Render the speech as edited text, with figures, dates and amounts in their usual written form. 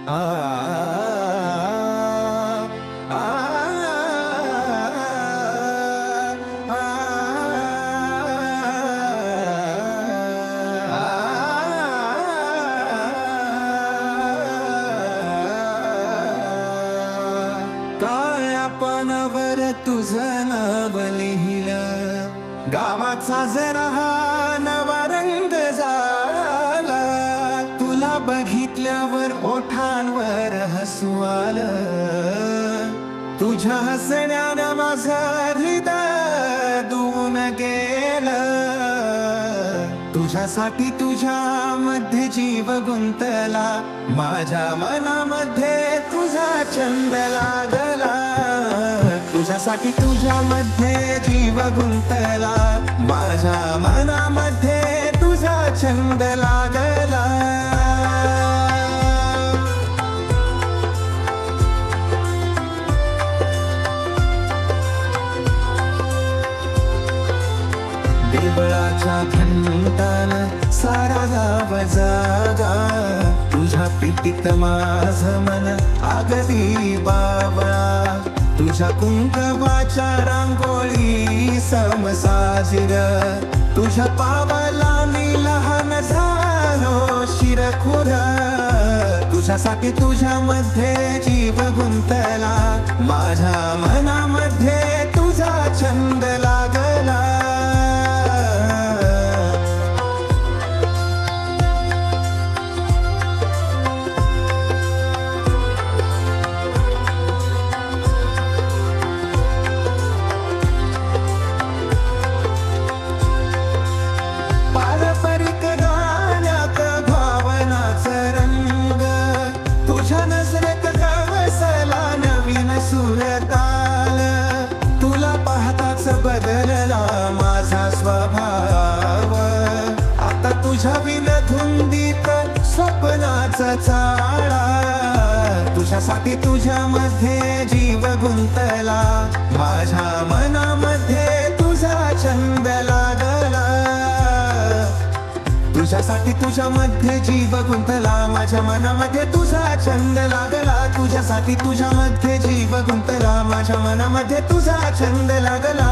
आ आ काळ्या पानावर तुझं नाव लिहिलं, गावाचा जरा हा नवा रंग झाला. तुला बघितल्यावर ओठांवर हसू आलं, तुझ्या हसण्यानं माझं हृदय दुवून गेलं. तुझ्यासाठी तुझ्यामध्ये जीव गुंतला, माझ्या मनामध्ये तुझा छंद लागला. तुझ्यासाठी तुझ्यामध्ये जीव गुंतला, माझ्या मनामध्ये तुझा छंद लागला. देवळाच्या घंटान सारा गाव जागा, तुझ्या पिटीत माझं मन अगदी बावळा. तुझ्या कुंकवाच्या रांगोळी समसाजीर, तुझ्या पावाला मी लहान झालो शिरखुर. तुझ्यासाठी तुझ्यामध्ये जीव गुंतला, माझ्या मनामध्ये तुझा छंद लागला. पारंपरिक गाण्यात भावनाचा रंग, तुझ्या नजरेत गवसला नवीन सूरताल. तुला पाहताच बदलला माझा स्वभाव, आता तुझ्या विन धुंदीत स्वप्नाचा चाळा. तुझ्यासाठी तुझ्यामध्ये जीव गुंतला, माझ्या मनामध्ये तुझा छंद लागला. तुझ्यासाठी तुझ्यामध्ये जीव गुंतला, माझ्या मनामध्ये तुझा छंद लागला. तुझ्यासाठी तुझ्यामध्ये जीव गुंतला, माझ्या मनामध्ये तुझा छंद लागला.